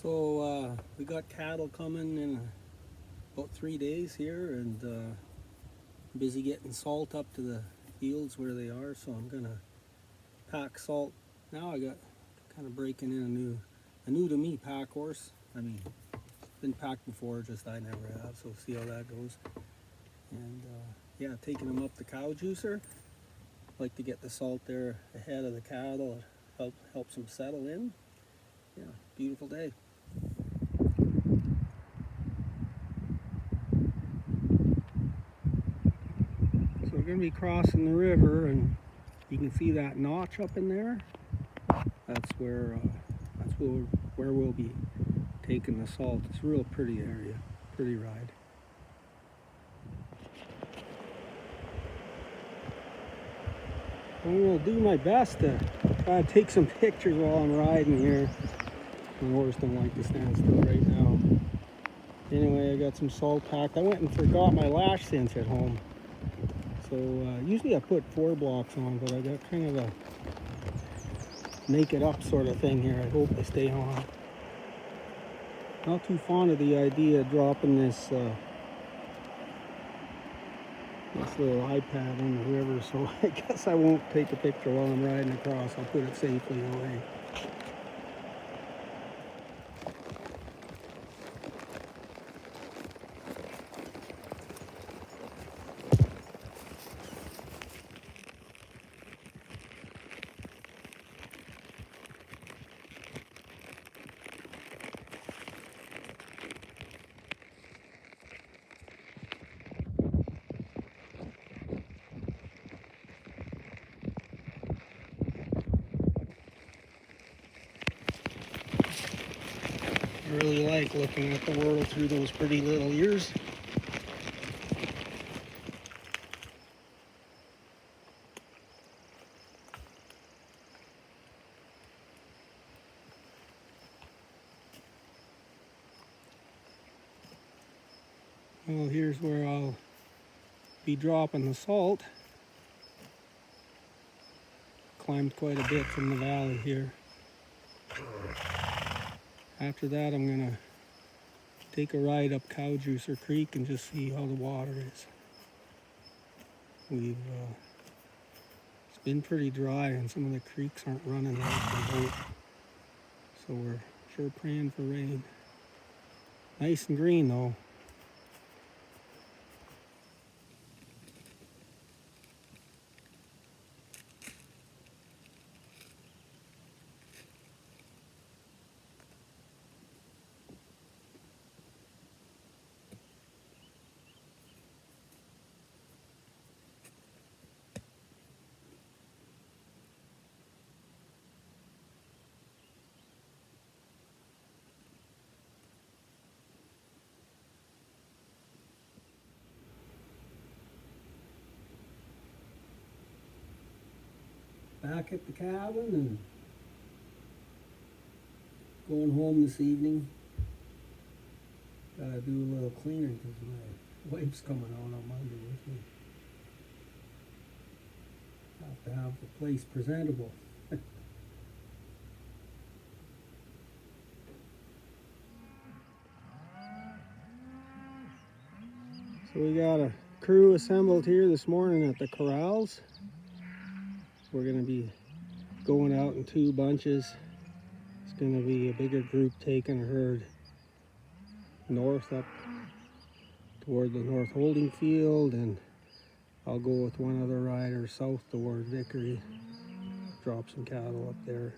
So we got cattle coming in about 3 days here, and busy getting salt up to the fields where they are. So I'm gonna pack salt now. I got kind of breaking in a new to me pack horse. I mean, it's been packed before, just I never have. So see how that goes. And yeah, taking them up the cow juicer. Like to get the salt there ahead of the cattle. It helps them settle in. Yeah, beautiful day. So we're going to be crossing the river, and you can see that notch up in there. That's where we'll be taking the salt. It's a real pretty area, pretty ride. I'm going to do my best to try to take some pictures while I'm riding here. My horse don't like to stand still right now. Anyway, I got some salt packed. I went and forgot my lash cinch at home. So usually I put 4 blocks on, but I got kind of a make it up sort of thing here. I hope they stay on. Not too fond of the idea of dropping this little iPad in the river, so I guess I won't take a picture while I'm riding across. I'll put it safely away. I really like looking at the world through those pretty little ears. Well, here's where I'll be dropping the salt. Climbed quite a bit from the valley here. After that, I'm gonna take a ride up Cow Juicer Creek and just see how the water is. It's been pretty dry, and some of the creeks aren't running like they don't. So we're sure praying for rain. Nice and green though. Back at the cabin and going home this evening. Gotta do a little cleaning because my wife's coming on Monday with me. Have to have the place presentable. So we got a crew assembled here this morning at the corrals. We're going to be going out in 2 bunches. It's going to be a bigger group taking a herd north up toward the North Holding Field, and I'll go with one other rider south toward Vickery, drop some cattle up there.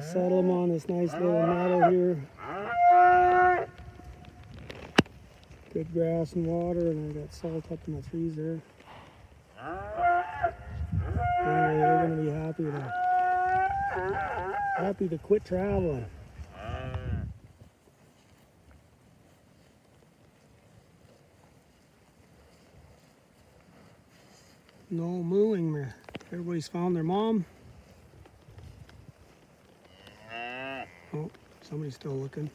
Just settle them on this nice little meadow here. Good grass and water, and I got salt up in the trees there. Anyway, they're going to be happy to quit traveling. No mooing. Everybody's found their mom. Oh, somebody's still looking.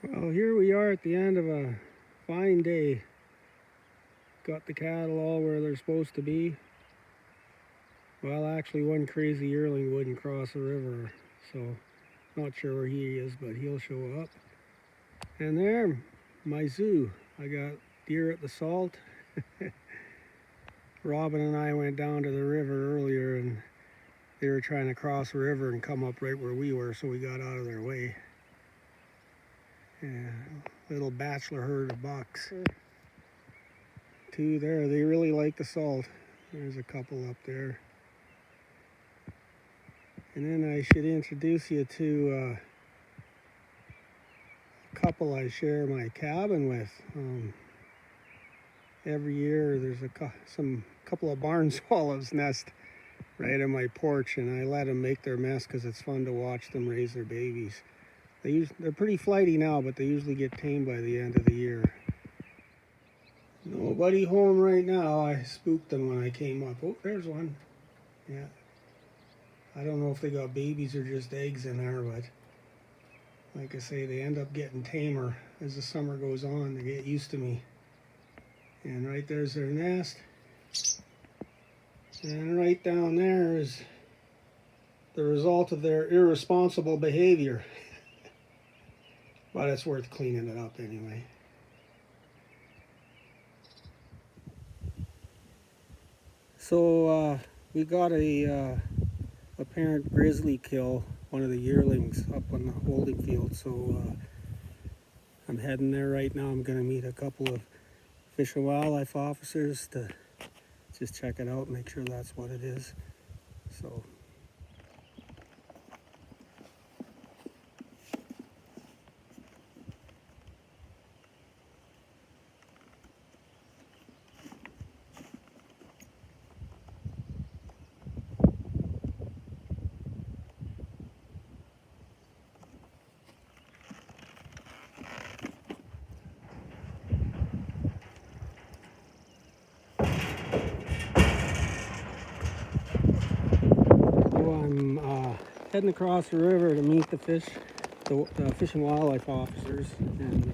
Well, here we are at the end of a fine day. Got the cattle all where they're supposed to be. Well, actually one crazy yearling wouldn't cross the river, so not sure where he is, but he'll show up. And there, my zoo. I got deer at the salt. Robin and I went down to the river earlier, and they were trying to cross the river and come up right where we were, so we got out of their way. Yeah, little bachelor herd of bucks. Two there, they really like the salt. There's a couple up there. And then I should introduce you to a couple I share my cabin with. Every year there's a couple of barn swallows nest right on my porch, and I let them make their mess because it's fun to watch them raise their babies. They're pretty flighty now, but they usually get tamed by the end of the year. Nobody home right now. I spooked them when I came up. Oh, there's one. Yeah. I don't know if they got babies or just eggs in there, but like I say, they end up getting tamer as the summer goes on. They get used to me. And right there's their nest. And right down there is the result of their irresponsible behavior. But it's worth cleaning it up anyway. So we got a apparent grizzly kill one of the yearlings up on the holding field, so I'm heading there right now. I'm going to meet a couple of Fish and Wildlife officers to just check it out, make sure that's what it is. So I'm heading across the river to meet the Fish and Wildlife officers, and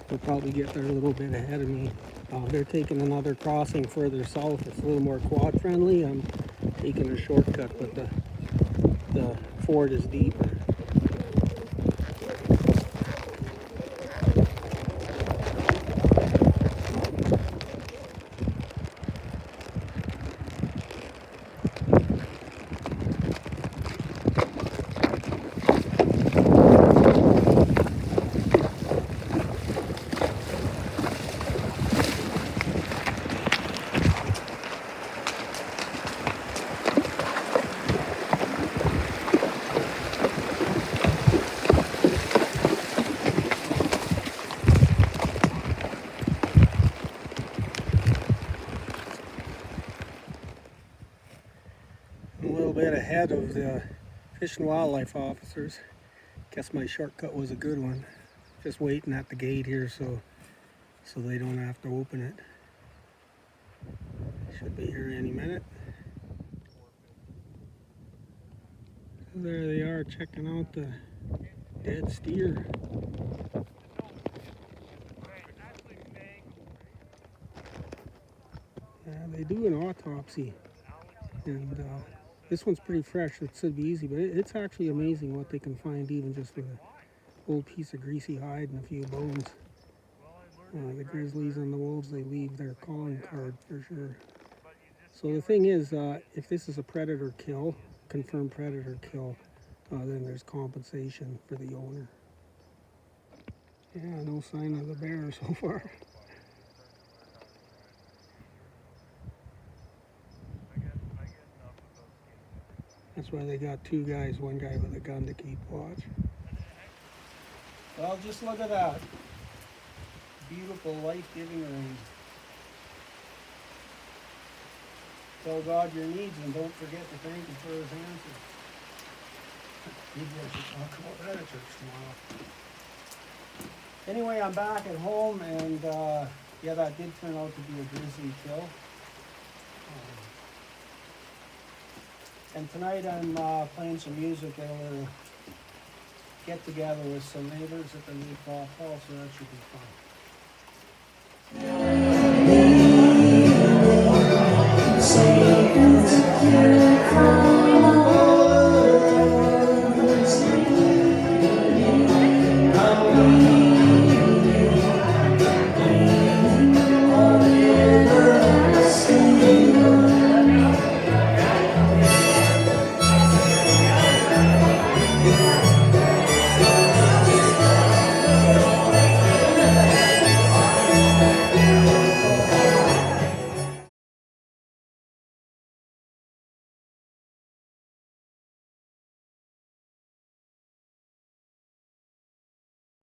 they'll probably get there a little bit ahead of me. They're taking another crossing further south. It's a little more quad friendly. I'm taking a shortcut, but the ford is deeper. A little bit ahead of the Fish and Wildlife officers. Guess my shortcut was a good one. Just waiting at the gate here so they don't have to open it. Should be here any minute. There they are, checking out the dead steer. Yeah, they do an autopsy, and this one's pretty fresh. It should be easy, but it's actually amazing what they can find even just with an old piece of greasy hide and a few bones. The grizzlies and the wolves, they leave their calling card for sure. So the thing is, if this is a predator kill, confirmed predator kill, then there's compensation for the owner. Yeah, no sign of the bear so far. That's why they got two guys, one guy with a gun to keep watch. Well, just look at that. Beautiful, life-giving rain. Tell God your needs and don't forget to thank Him for His answers. Maybe I should talk about that at church tomorrow. Anyway, I'm back at home, and yeah, that did turn out to be a grizzly kill. And tonight I'm playing some music at a get together with some neighbors at the North Fork, so that should be fun.